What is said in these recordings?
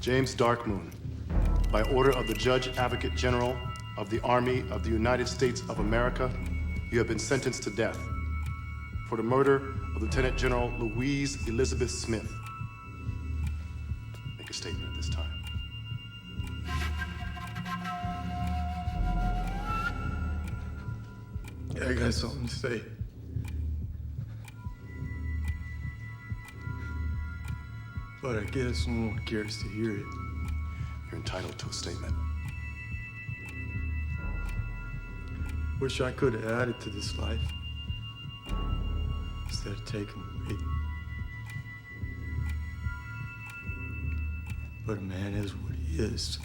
James Darkmoon, by order of the Judge Advocate General of the Army of the United States of America, you have been sentenced to death for the murder of Lieutenant General Louise Elizabeth Smith. Make a statement at this time. Yeah, I got something to say. But I guess no one cares to hear it. You're entitled to a statement. Wish I could have added to this life instead of taking away. But a man is what he is.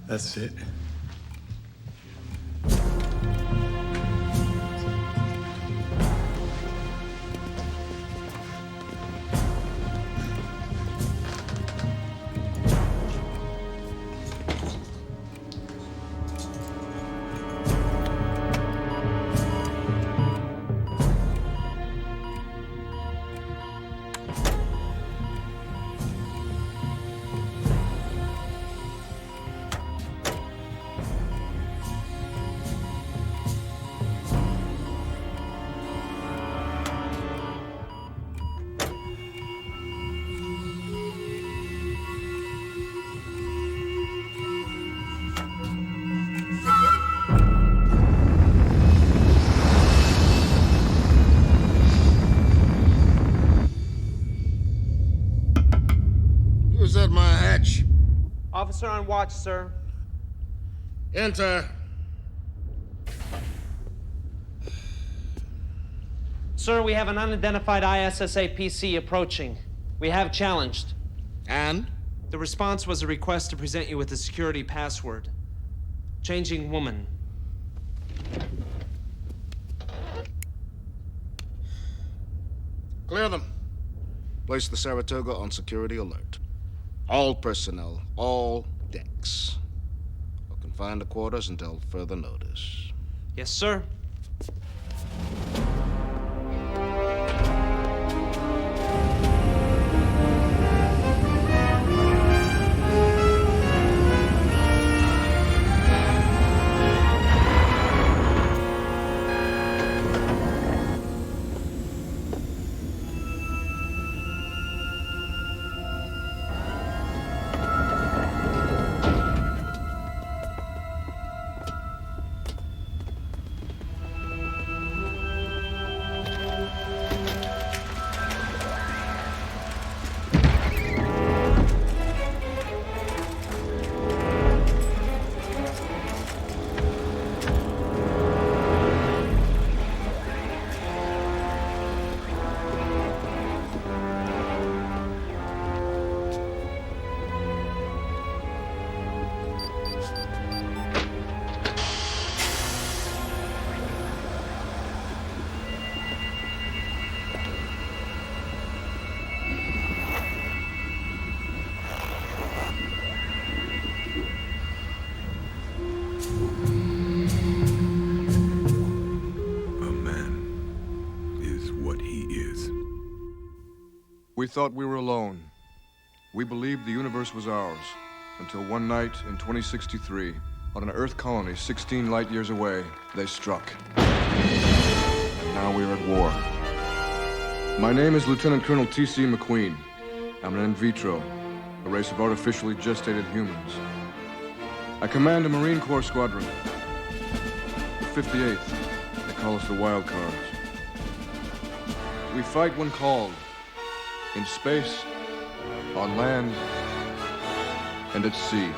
That's it. Who's at my hatch? Officer on watch, sir. Enter. Sir, we have an unidentified ISSA PC approaching. We have challenged. And? The response was a request to present you with a security password. Changing woman. Clear them. Place the Saratoga on security alert. All personnel, all decks. I'll confine the quarters until further notice. Yes, sir. We thought we were alone. We believed the universe was ours, until one night in 2063, on an Earth colony 16 light years away, they struck. And now we are at war. My name is Lieutenant Colonel T.C. McQueen. I'm an in vitro, a race of artificially gestated humans. I command a Marine Corps squadron. The 58th, they call us the Wild Cards. We fight when called. In space, on land, and at sea.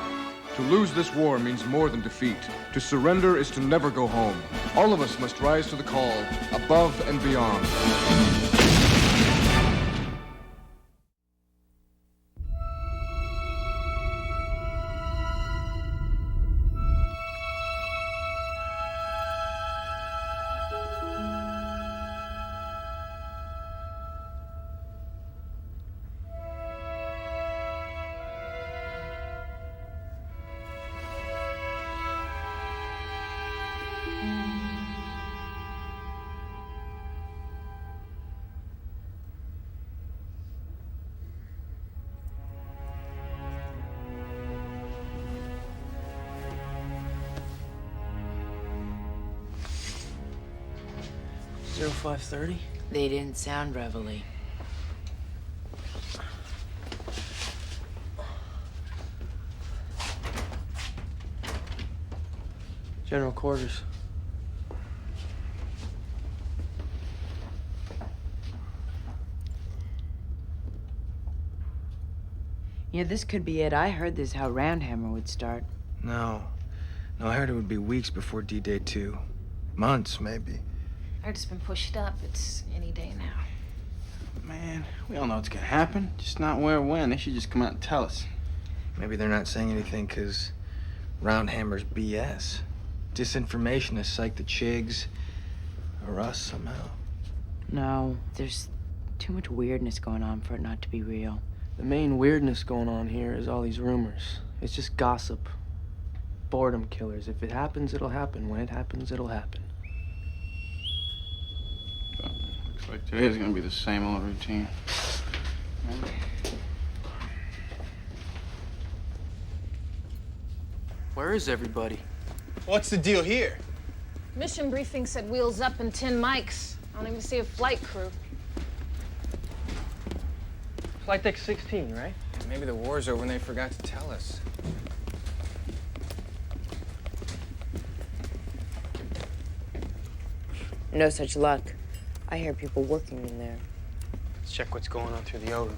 To lose this war means more than defeat. To surrender is to never go home. All of us must rise to the call, above and beyond. 0530? They didn't sound reveille. General quarters. Yeah, this could be it. I heard this how Roundhammer would start. No. No, I heard it would be weeks before D-Day 2. Months, maybe. I heard it's been pushed up. It's any day now. Man, we all know what's gonna happen. Just not where or when. They should just come out and tell us. Maybe they're not saying anything because Roundhammer's BS. Disinformation to psych the chigs or us somehow. No, there's too much weirdness going on for it not to be real. The main weirdness going on here is all these rumors. It's just gossip. Boredom killers. If it happens, it'll happen. When it happens, it'll happen. But looks like today's gonna be the same old routine. Where is everybody? What's the deal here? Mission briefing said wheels up and 10 mics. I don't even see a flight crew. Flight deck 16, right? Maybe the war's over and they forgot to tell us. No such luck. I hear people working in there. Let's check what's going on through the O room.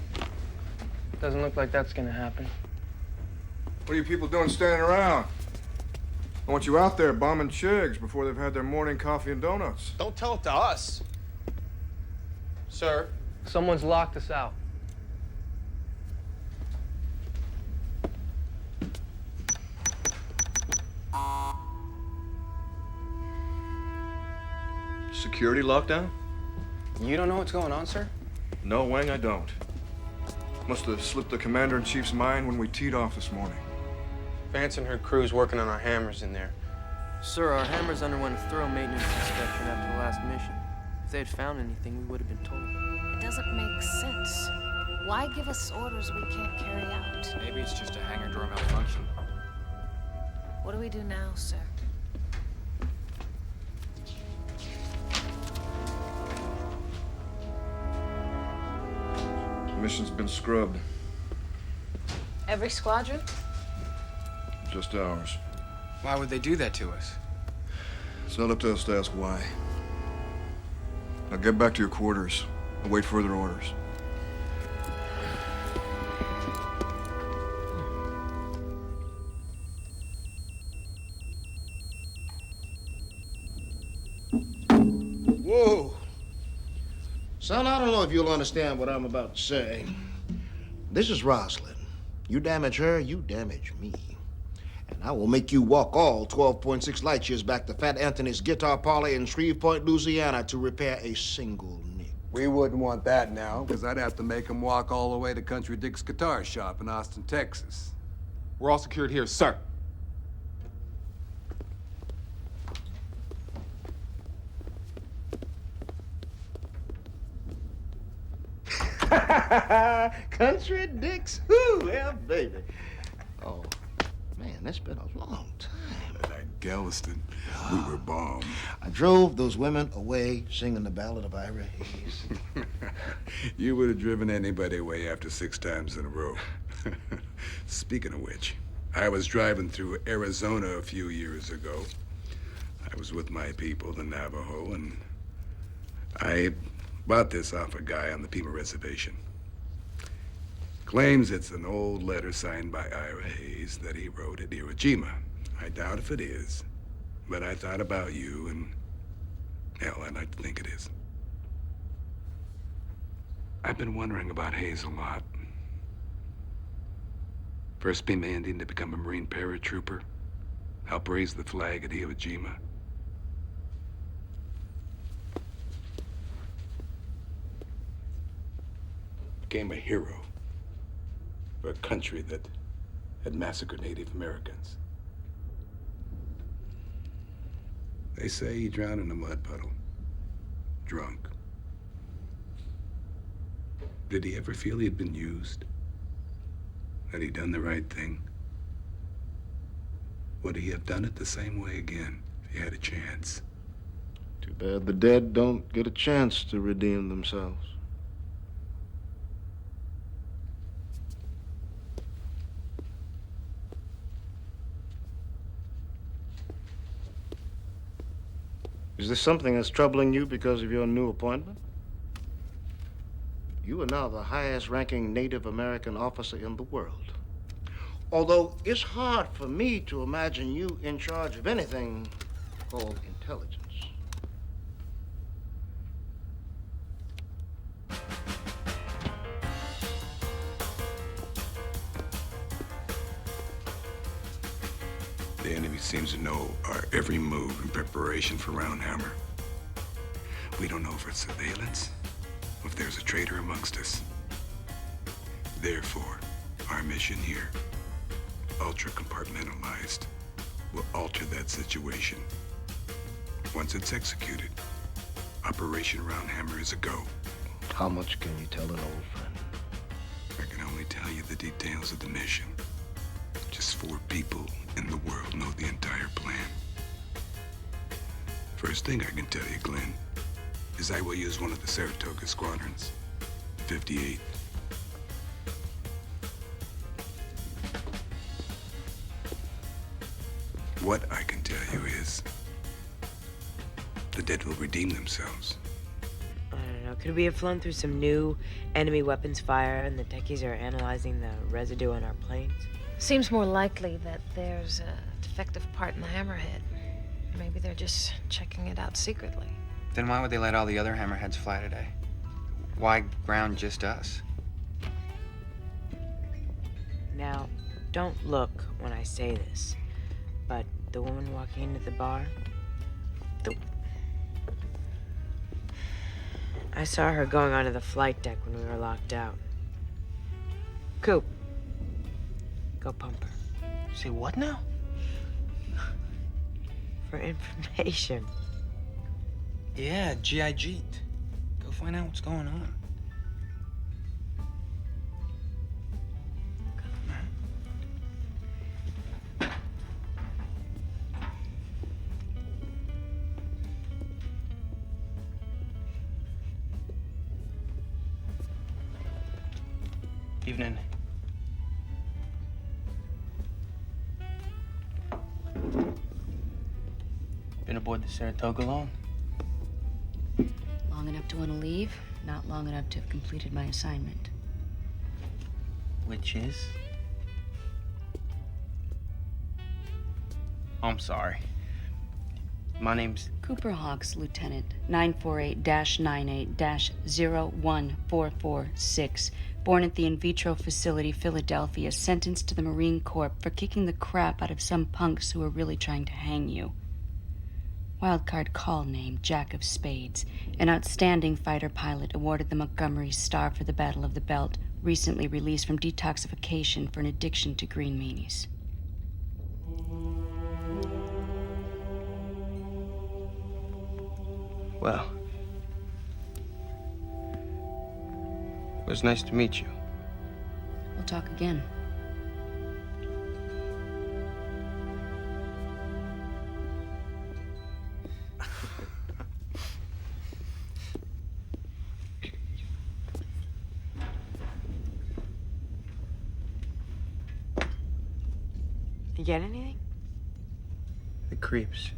Doesn't look like that's gonna happen. What are you people doing standing around? I want you out there bombing chigs before they've had their morning coffee and donuts. Don't tell it to us. Sir. Someone's locked us out. Security lockdown? You don't know what's going on, sir? No, Wang, I don't. Must have slipped the commander-in-chief's mind when we teed off this morning. Vance and her crew's working on our hammers in there. Sir, our hammers underwent a thorough maintenance inspection after the last mission. If they had found anything, we would have been told. It doesn't make sense. Why give us orders we can't carry out? Maybe it's just a hangar door malfunction. What do we do now, sir? The mission's been scrubbed. Every squadron? Just ours. Why would they do that to us? It's not up to us to ask why. Now get back to your quarters. Await further orders. Whoa. Son, I don't know if you'll understand what I'm about to say. This is Rosalind. You damage her, you damage me. And I will make you walk all 12.6 light years back to Fat Anthony's guitar parlor in Shreveport, Louisiana to repair a single nick. We wouldn't want that now, because I'd have to make him walk all the way to Country Dick's guitar shop in Austin, Texas. We're all secured here, sir. Country Dick's, whoo, yeah, baby. Oh, man, it's been a long time. At Galveston, we were bombed. I drove those women away singing the Ballad of Ira Hayes. You would have driven anybody away after 6 times in a row. Speaking of which, I was driving through Arizona a few years ago. I was with my people, the Navajo, and I bought this off a guy on the Pima Reservation. Claims it's an old letter signed by Ira Hayes that he wrote at Iwo Jima. I doubt if it is, but I thought about you, and hell, I'd like to think it is. I've been wondering about Hayes a lot. First Pima Indian to become a Marine paratrooper, help raise the flag at Iwo Jima. Became a hero for a country that had massacred Native Americans. They say he drowned in a mud puddle, drunk. Did he ever feel he'd been used? Had he done the right thing? Would he have done it the same way again if he had a chance? Too bad the dead don't get a chance to redeem themselves. Is this something that's troubling you because of your new appointment? You are now the highest-ranking Native American officer in the world. Although it's hard for me to imagine you in charge of anything called intelligence. The enemy seems to know our every move in preparation for Roundhammer. We don't know if it's surveillance, or if there's a traitor amongst us. Therefore, our mission here, ultra-compartmentalized, will alter that situation. Once it's executed, Operation Roundhammer is a go. How much can you tell an old friend? I can only tell you the details of the mission. Just 4 people in the world know the entire plan. First thing I can tell you, Glenn, is I will use one of the Saratoga squadrons, 58. What I can tell you is the dead will redeem themselves. I don't know. Could we have flown through some new enemy weapons fire and the techies are analyzing the residue on our planes? Seems more likely that there's a defective part in the hammerhead. Maybe they're just checking it out secretly. Then why would they let all the other hammerheads fly today? Why ground just us? Now, don't look when I say this, but the woman walking into the bar, I saw her going onto the flight deck when we were locked out. Coop, go pump her. Say what now? For information. Yeah, G.I.G. Go find out what's going on. Evening. Been aboard the Saratoga long? Long enough to want to leave, not long enough to have completed my assignment. Which is? Oh, I'm sorry. My name's... Cooper Hawks, Lieutenant, 948-98-01446. Born at the In Vitro Facility, Philadelphia, sentenced to the Marine Corps for kicking the crap out of some punks who were really trying to hang you. Wildcard call name, Jack of Spades. An outstanding fighter pilot awarded the Montgomery Star for the Battle of the Belt. Recently released from detoxification for an addiction to green meanies. Well, it was nice to meet you. We'll talk again. You get anything? The creeps.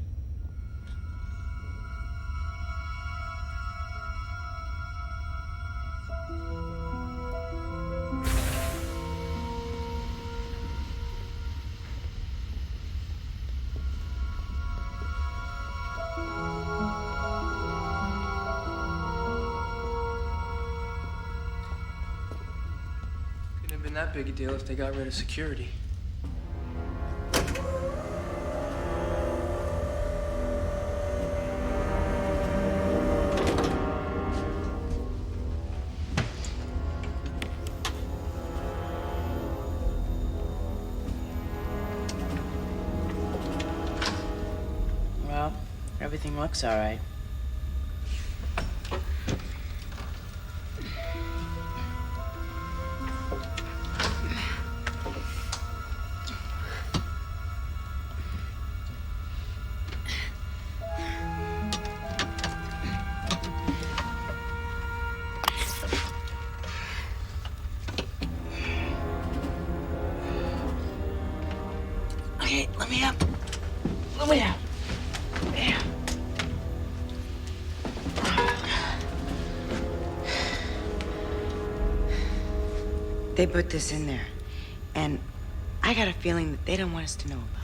Couldn't have been that big a deal if they got rid of security. Well, everything looks all right. Let me up. Let me out. Yeah. They put this in there, and I got a feeling that they don't want us to know about it.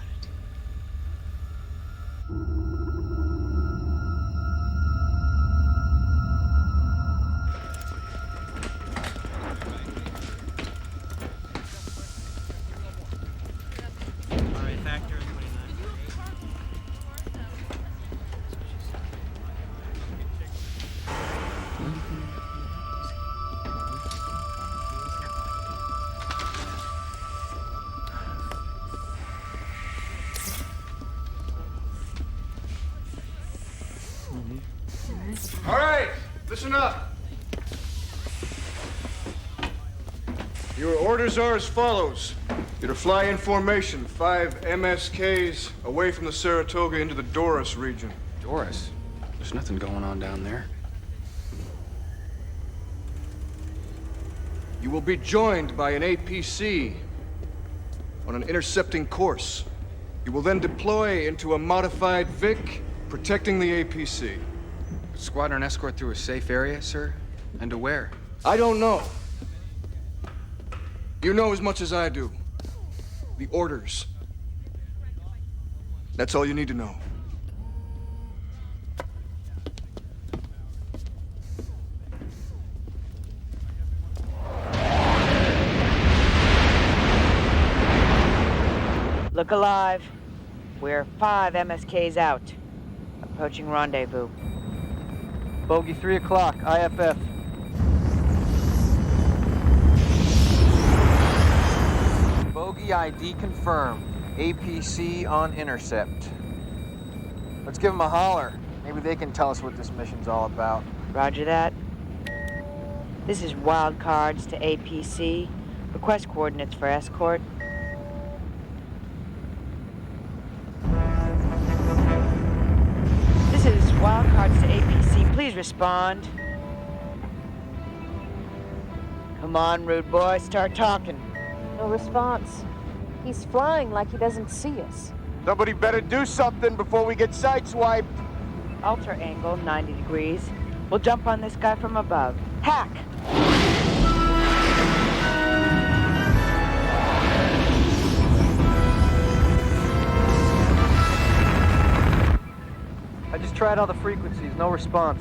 All right, listen up. Your orders are as follows. You're to fly in formation, 5 MSKs away from the Saratoga into the Doris region. Doris? There's nothing going on down there. You will be joined by an APC on an intercepting course. You will then deploy into a modified Vic, protecting the APC. Squadron escort through a safe area, sir? And to where? I don't know. You know as much as I do. The orders. That's all you need to know. Look alive. We're 5 MSKs out. Approaching rendezvous. Bogey 3 o'clock, IFF. Bogey ID confirmed. APC on intercept. Let's give them a holler. Maybe they can tell us what this mission's all about. Roger that. This is wild cards to APC. Request coordinates for escort. This is wild cards to APC. Please respond. Come on, rude boy, start talking. No response. He's flying like he doesn't see us. Somebody better do something before we get sideswiped. Alter angle 90 degrees. We'll jump on this guy from above. Hack! I just tried all the frequencies, no response.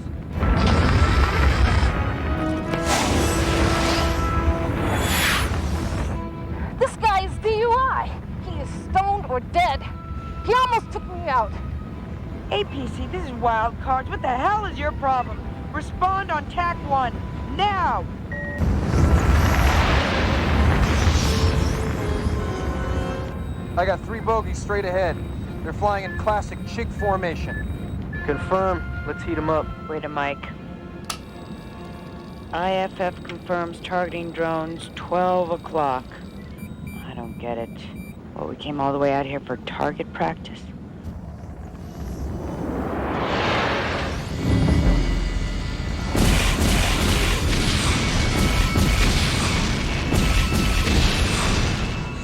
This guy is DUI. He is stoned or dead. He almost took me out. APC, this is wild cards. What the hell is your problem? Respond on TAC 1, now! I got 3 bogeys straight ahead. They're flying in classic chig formation. Confirm. Let's heat them up. Wait a mic. IFF confirms targeting drones 12 o'clock. I don't get it. Well, we came all the way out here for target practice.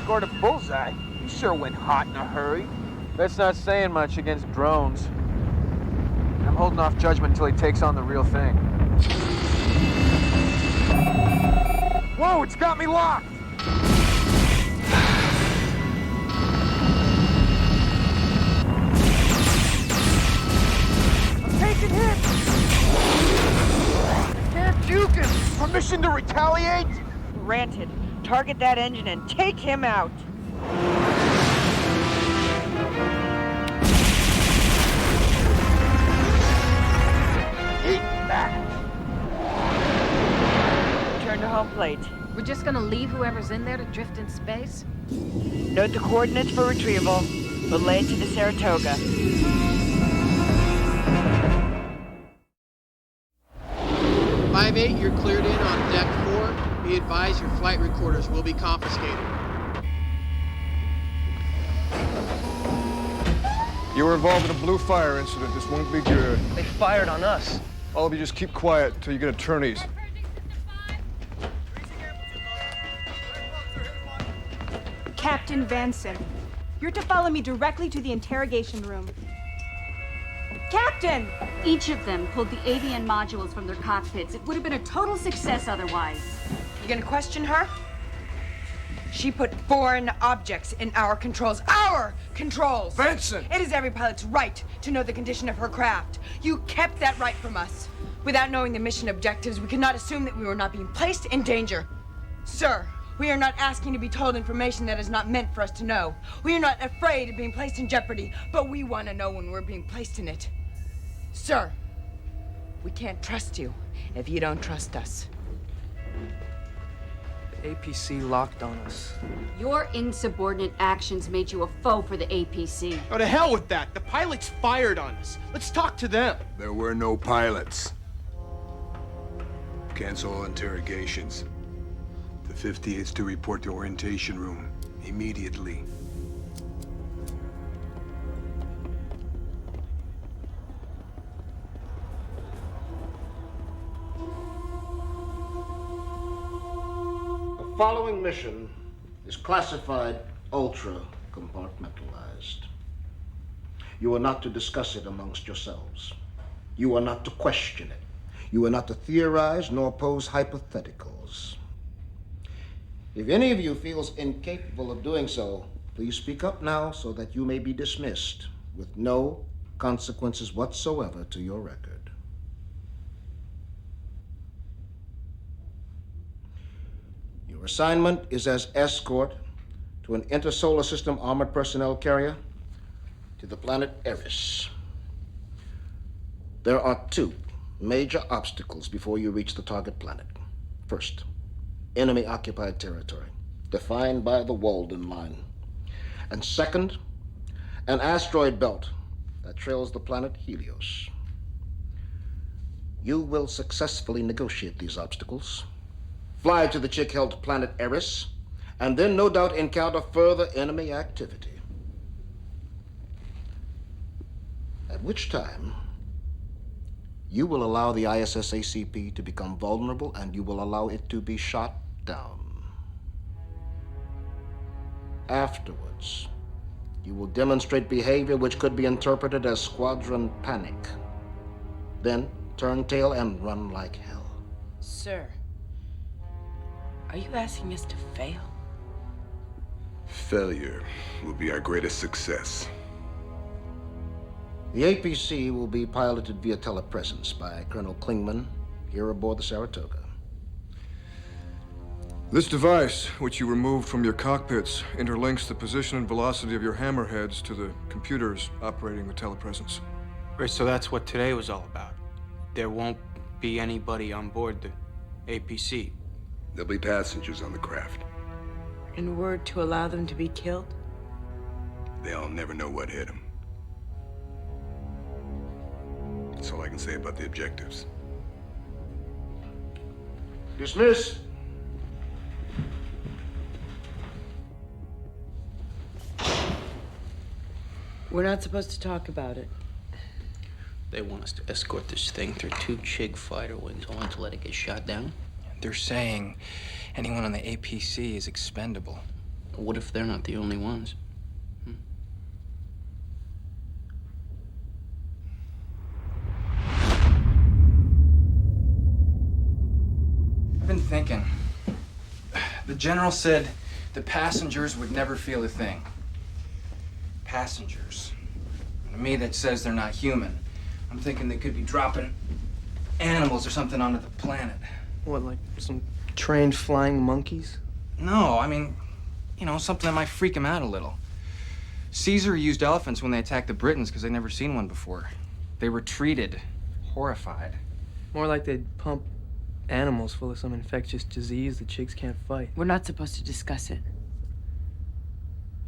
Scored a bullseye. You sure went hot in a hurry. That's not saying much against drones. I'm holding off judgment until he takes on the real thing. Whoa, it's got me locked! I'm taking hits! Can't juke him! Permission to retaliate? Granted. Target that engine and take him out. Eat that! Return to home plate. We're just gonna leave whoever's in there to drift in space? Note the coordinates for retrieval. Relay to the Saratoga. You're cleared in on deck 4. Be advised your flight recorders will be confiscated. You were involved in a blue fire incident. This won't be good. They fired on us. All of you just keep quiet until you get attorneys. Captain Vanson, You're to follow me directly to the interrogation room. Captain! Each of them pulled the AVN modules from their cockpits. It would have been a total success otherwise. You gonna question her? She put foreign objects in our controls. Our controls! Benson! It is every pilot's right to know the condition of her craft. You kept that right from us. Without knowing the mission objectives, we could not assume that we were not being placed in danger. Sir, we are not asking to be told information that is not meant for us to know. We are not afraid of being placed in jeopardy, but we want to know when we're being placed in it. Sir, we can't trust you if you don't trust us. The APC locked on us. Your insubordinate actions made you a foe for the APC. Oh, to hell with that. The pilots fired on us. Let's talk to them. There were no pilots. Cancel all interrogations. The 58's to report to orientation room immediately. The following mission is classified ultra-compartmentalized. You are not to discuss it amongst yourselves. You are not to question it. You are not to theorize nor pose hypotheticals. If any of you feels incapable of doing so, please speak up now so that you may be dismissed with no consequences whatsoever to your record. Your assignment is as escort to an intersolar system armored personnel carrier to the planet Eris. There are two major obstacles before you reach the target planet. First, enemy-occupied territory, defined by the Walden Line. And second, an asteroid belt that trails the planet Helios. You will successfully negotiate these obstacles, fly to the chick-held planet Eris, and then no doubt encounter further enemy activity. At which time, you will allow the ISS-ACP to become vulnerable, and you will allow it to be shot down. Afterwards, you will demonstrate behavior which could be interpreted as squadron panic. Then turn tail and run like hell. Sir, are you asking us to fail? Failure will be our greatest success. The APC will be piloted via telepresence by Colonel Klingman here aboard the Saratoga. This device, which you removed from your cockpits, interlinks the position and velocity of your hammerheads to the computers operating the telepresence. Right, so that's what today was all about. There won't be anybody on board the APC. There'll be passengers on the craft. In word to allow them to be killed? They'll never know what hit them. That's all I can say about the objectives. Dismiss. We're not supposed to talk about it. They want us to escort this thing through 2 Chig fighter wings, only to let it get shot down. They're saying anyone on the APC is expendable. What if they're not the only ones? I've been thinking. The general said the passengers would never feel a thing. Passengers. To me, that says they're not human. I'm thinking they could be dropping animals or something onto the planet. What, like some trained flying monkeys? No, I mean, you know, something that might freak them out a little. Caesar used elephants when they attacked the Britons because they'd never seen one before. They retreated, horrified. More like they'd pump animals full of some infectious disease the chigs can't fight. We're not supposed to discuss it.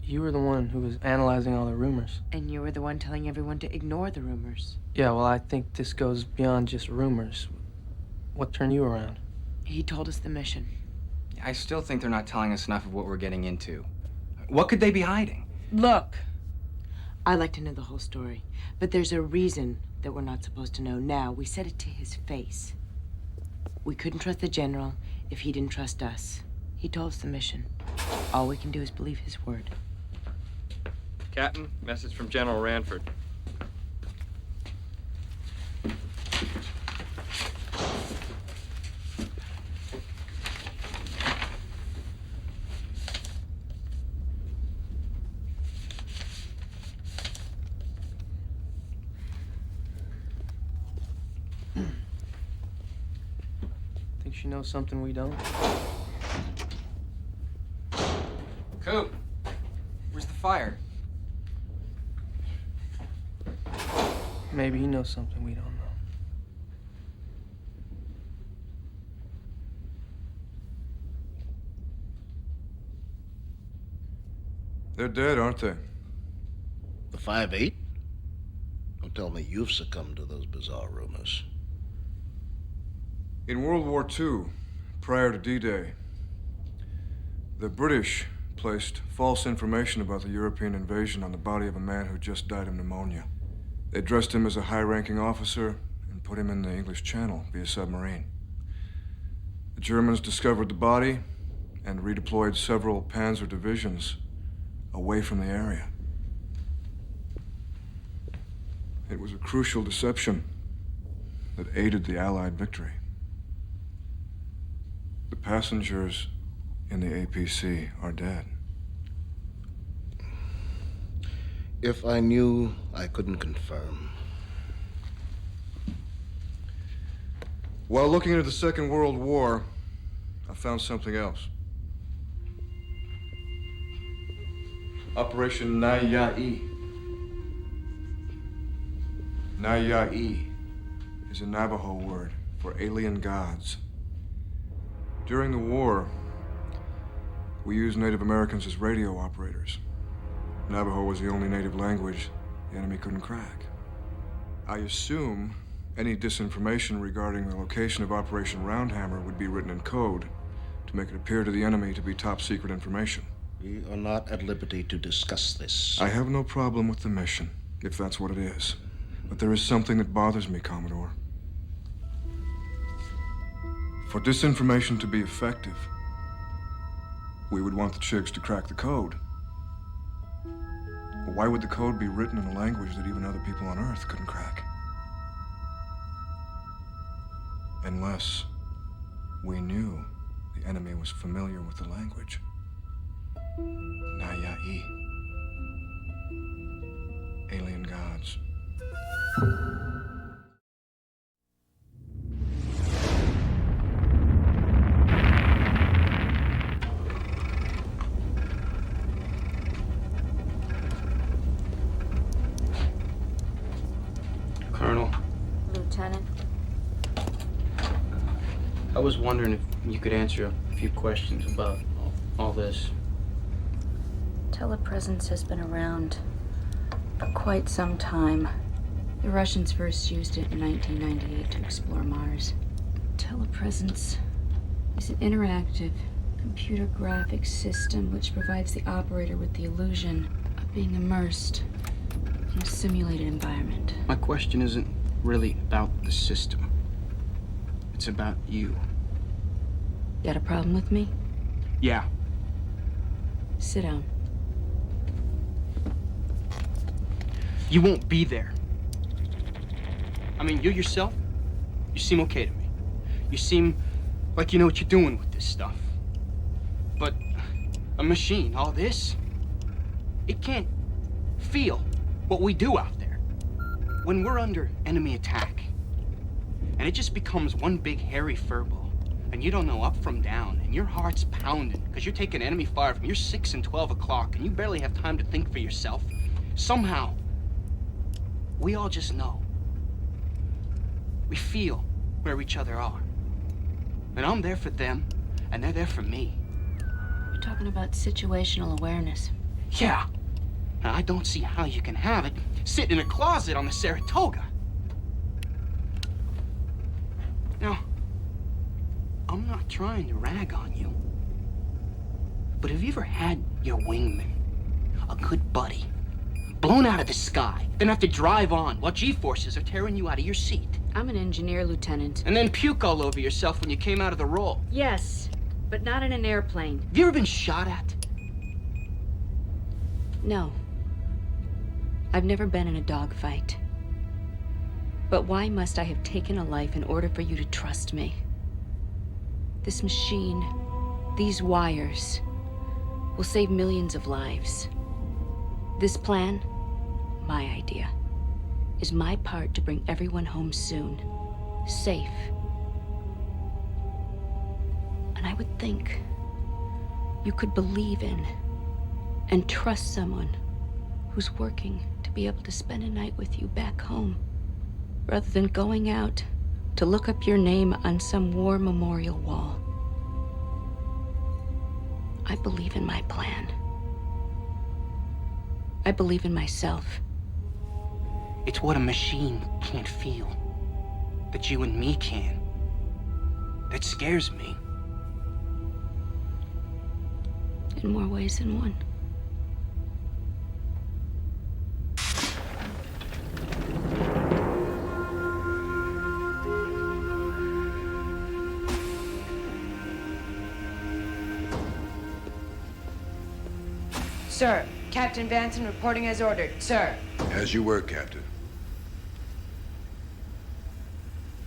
You were the one who was analyzing all the rumors. And you were the one telling everyone to ignore the rumors. Yeah, well, I think this goes beyond just rumors. What turned you around? He told us the mission. I still think they're not telling us enough of what we're getting into. What could they be hiding? Look, I like to know the whole story, but there's a reason that we're not supposed to know now. We said it to his face. We couldn't trust the general if he didn't trust us. He told us the mission. All we can do is believe his word. Captain, message from General Ranford. Think she knows something we don't? Coop, where's the fire? Maybe he knows something we don't know. They're dead, aren't they? The 5-8? Don't tell me you've succumbed to those bizarre rumors. In World War II, prior to D-Day, the British placed false information about the European invasion on the body of a man who just died of pneumonia. They dressed him as a high-ranking officer and put him in the English Channel via submarine. The Germans discovered the body and redeployed several panzer divisions away from the area. It was a crucial deception that aided the Allied victory. The passengers in the APC are dead. If I knew, I couldn't confirm. While looking into the Second World War, I found something else. Operation Naiya'i. Naiya'i is a Navajo word for alien gods. During the war, we used Native Americans as radio operators. Navajo was the only native language the enemy couldn't crack. I assume any disinformation regarding the location of Operation Roundhammer would be written in code to make it appear to the enemy to be top secret information. We are not at liberty to discuss this. I have no problem with the mission, if that's what it is. But there is something that bothers me, Commodore. For disinformation to be effective, we would want the chigs to crack the code. But why would the code be written in a language that even other people on Earth couldn't crack? Unless we knew the enemy was familiar with the language. Naiya'i. Alien gods. Colonel, Lieutenant, I was wondering if you could answer a few questions about all this. telepresence has been around for quite some time. The Russians first used it in 1998 to explore Mars. Telepresence is an interactive computer graphics system which provides the operator with the illusion of being immersed in a simulated environment. My question isn't really about the system. It's about you. Got a problem with me? Yeah. Sit down. You won't be there. I mean, you yourself, you seem okay to me. You seem like you know what you're doing with this stuff. But a machine, all this, it can't feel what we do out there. When we're under enemy attack, and it just becomes one big hairy furball, and you don't know up from down, and your heart's pounding because you're taking enemy fire from your 6 and 12 o'clock, and you barely have time to think for yourself. Somehow, we all just know. We feel where each other are. And I'm there for them, and they're there for me. You're talking about situational awareness. Yeah. And I don't see how you can have it sit in a closet on the Saratoga. Now, I'm not trying to rag on you, but have you ever had your wingman, a good buddy, blown out of the sky, then have to drive on while G-forces are tearing you out of your seat? I'm an engineer, Lieutenant. And then puke all over yourself when you came out of the roll? Yes, but not in an airplane. Have you ever been shot at? No. I've never been in a dogfight. But why must I have taken a life in order for you to trust me? This machine, these wires, will save millions of lives. This plan, my idea, is my part to bring everyone home soon, safe. And I would think you could believe in and trust someone who's working to be able to spend a night with you back home, rather than going out to look up your name on some war memorial wall. I believe in my plan. I believe in myself. It's what a machine can't feel, that you and me can. That scares me. In more ways than one. Sir, Captain Vanson reporting as ordered. Sir. As you were, Captain.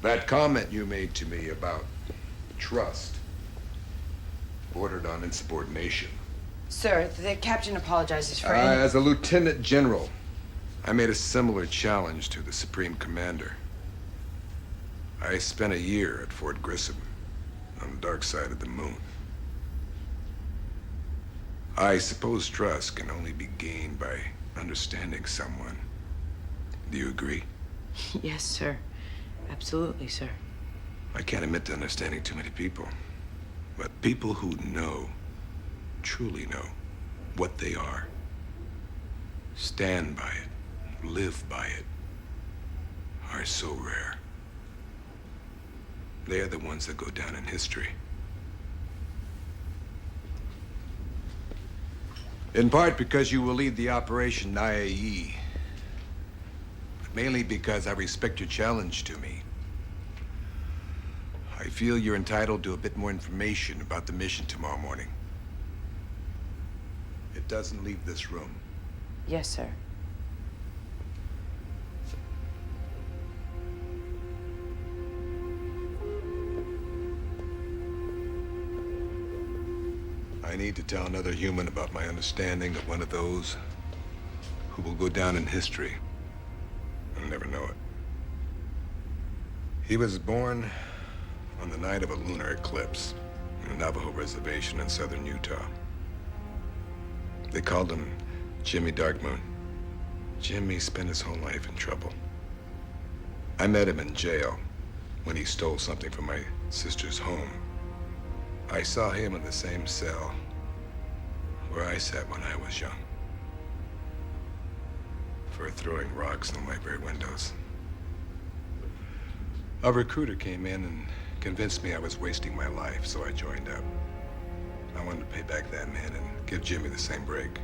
That comment you made to me about trust bordered on insubordination. Sir, the captain apologizes for As a lieutenant general, I made a similar challenge to the Supreme Commander. I spent a year at Fort Grissom on the dark side of the moon. I suppose trust can only be gained by understanding someone. Do you agree? Yes, sir. Absolutely, sir. I can't admit to understanding too many people. But people who know, truly know, what they are, stand by it, live by it, are so rare. They are the ones that go down in history. In part because you will lead the Operation IAE, but mainly because I respect your challenge to me. I feel you're entitled to a bit more information about the mission tomorrow morning. It doesn't leave this room. Yes, sir. I need to tell another human about my understanding of one of those who will go down in history. I'll never know it. He was born on the night of a lunar eclipse in a Navajo reservation in southern Utah. They called him Jimmy Darkmoon. Jimmy spent his whole life in trouble. I met him in jail when he stole something from my sister's home. I saw him in the same cell where I sat when I was young, for throwing rocks in the library windows. A recruiter came in and convinced me I was wasting my life, so I joined up. I wanted to pay back that man and give Jimmy the same break.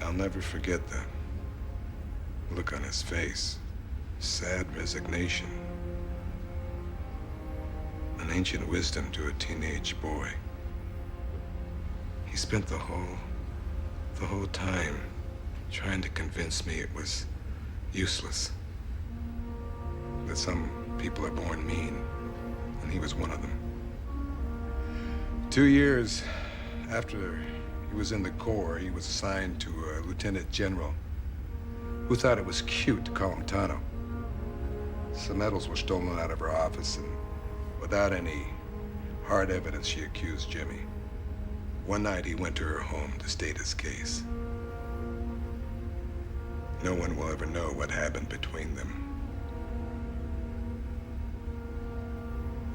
I'll never forget the look on his face, sad resignation. An ancient wisdom to a teenage boy. He spent the whole time trying to convince me it was useless. That some people are born mean, and he was one of them. 2 years after he was in the Corps, he was assigned to a lieutenant general who thought it was cute to call him Tano. Some medals were stolen out of her office, and without any hard evidence, she accused Jimmy. One night, he went to her home to state his case. No one will ever know what happened between them.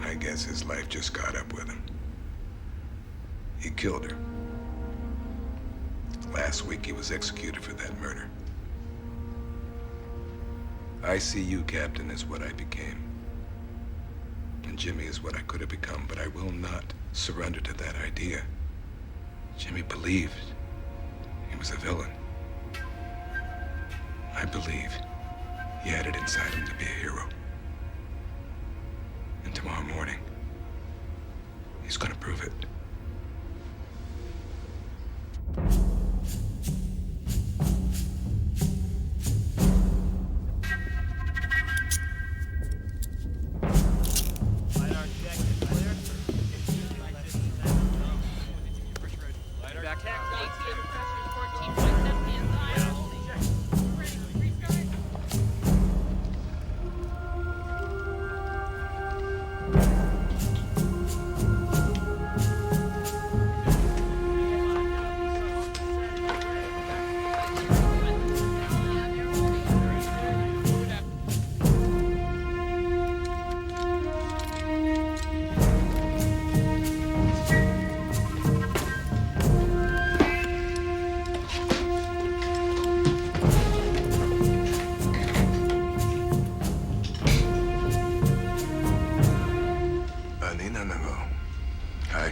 I guess his life just caught up with him. He killed her. Last week, he was executed for that murder. I see you, Captain, as what I became. And Jimmy is what I could have become, but I will not surrender to that idea. Jimmy believed he was a villain. I believe he had it inside him to be a hero. And tomorrow morning, he's gonna prove it.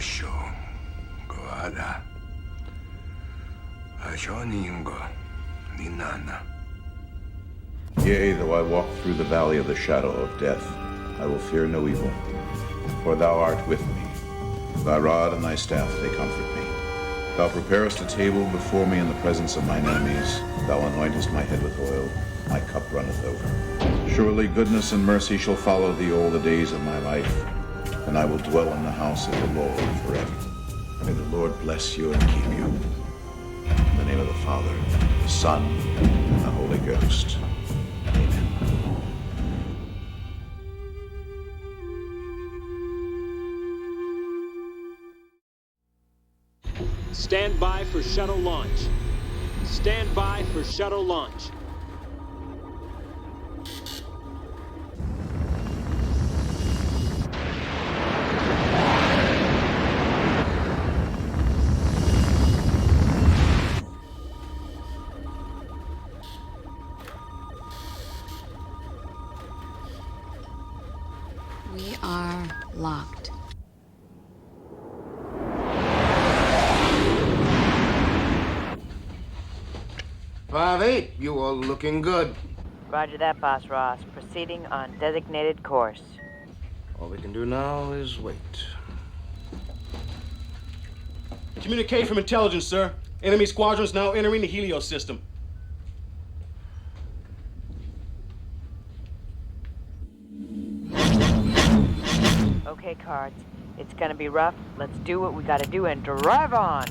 마쇼 거하다 아쇼니인거 니나나. Yea, though I walk through the valley of the shadow of death, I will fear no evil, for thou art with me. Thy rod and thy staff, they comfort me. Thou preparest a table before me in the presence of mine enemies. Thou anointest my head with oil, my cup runneth over. Surely goodness and mercy shall follow thee all the days of my life, and I will dwell in the house of the Lord forever. May the Lord bless you and keep you. In the name of the Father, the Son, and the Holy Ghost. Amen. Stand by for shuttle launch. Stand by for shuttle launch. We are locked. "5-8, you are looking good." Roger that, Boss Ross. Proceeding on designated course. All we can do now is wait. Communicate from intelligence, sir. Enemy squadrons now entering the Helios system. Okay, Cards. It's gonna be rough. Let's do what we gotta do and drive on.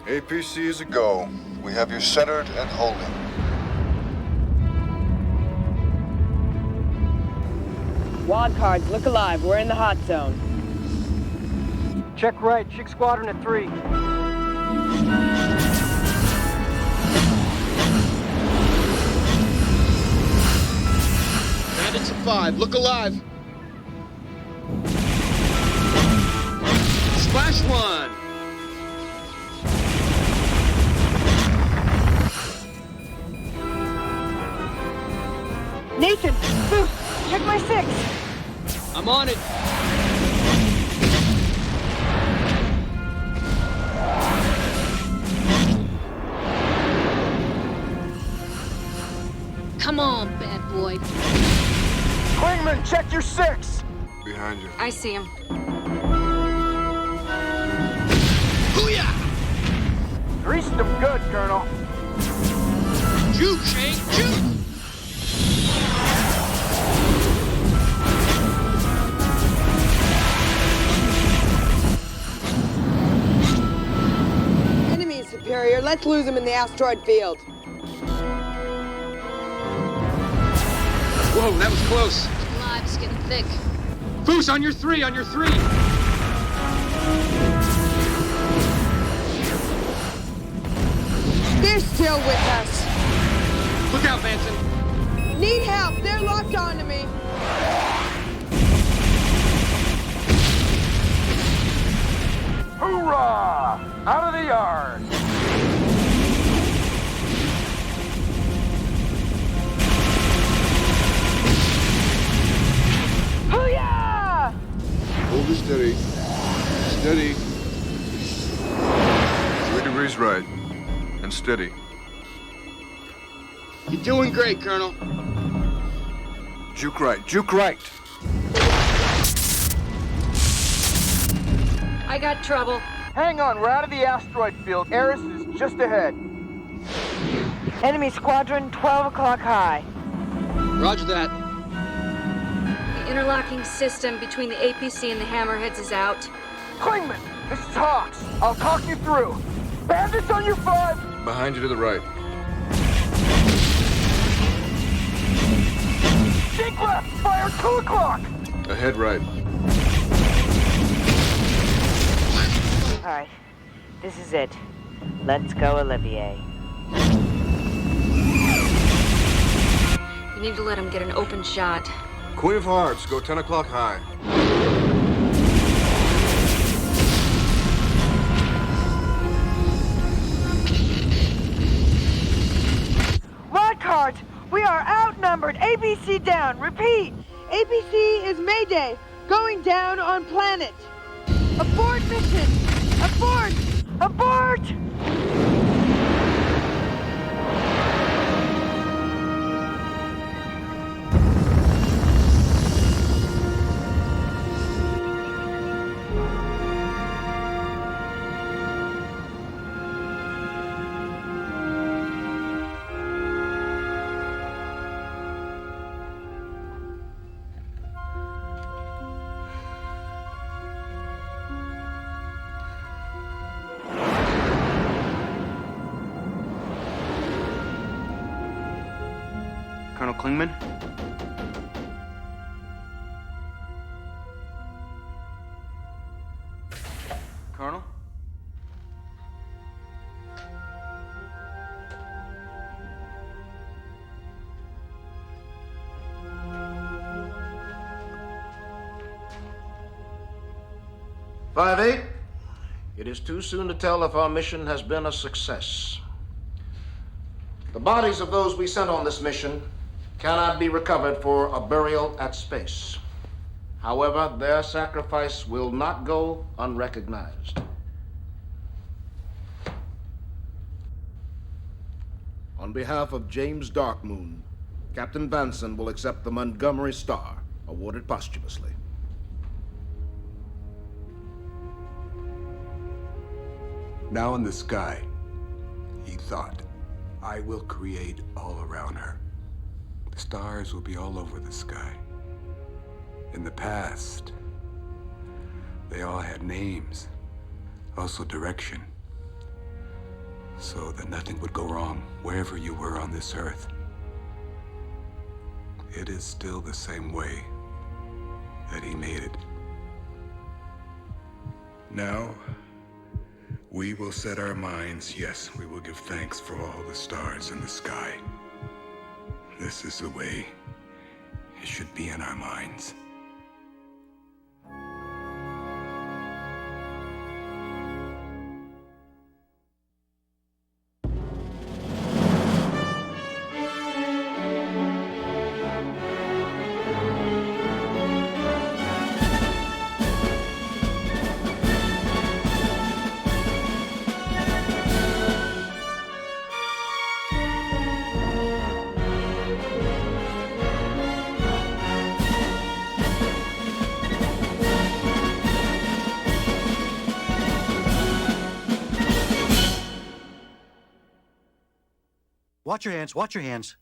APC is a go. We have you centered and holding. Wild Cards, look alive. We're in the hot zone. Check right. Chig squadron at 3. Bandits at 5. Look alive. Splash 1. Nathan, Booth, check my 6. I'm on it. Come on, bad boy. Klingman, check your 6. Behind you. I see him. Booyah! Greased them good, Colonel. Juke, Shane, juke! Enemy is superior. Let's lose him in the asteroid field. Whoa, that was close. Live's getting thick. Foos, on your 3, on your 3. They're still with us. Look out, Manson. Need help. They're locked onto me. Hoorah! Out of the yard. Hoo-yah! Hold it steady. Steady. 3 degrees right. And steady. You're doing great, Colonel. Juke right. Juke right. I got trouble. Hang on, we're out of the asteroid field. Eris is just ahead. Enemy squadron, 12 o'clock high. Roger that. The interlocking system between the APC and the Hammerheads is out. Klingman, this is Hawks. I'll talk you through. Bandits on your 5. Behind you to the right. Dig left, fire 2 o'clock. Ahead right. All right, this is it. Let's go, Olivier. You need to let him get an open shot. Queen of Hearts, go 10 o'clock high. Wild Cards, we are outnumbered. ABC down. Repeat. APC is Mayday. Going down on planet. Abort mission. Abort. Abort. Colonel Klingman? Colonel? Five 8. It is too soon to tell if our mission has been a success. The bodies of those we sent on this mission cannot be recovered for a burial at space. However, their sacrifice will not go unrecognized. On behalf of James Darkmoon, Captain Vanson will accept the Montgomery Star, awarded posthumously. Now in the sky, he thought, I will create all around her. The stars will be all over the sky. In the past, they all had names, also direction, so that nothing would go wrong wherever you were on this earth. It is still the same way that he made it. Now, we will set our minds, yes, we will give thanks for all the stars in the sky. This is the way it should be in our minds. Watch your hands, watch your hands.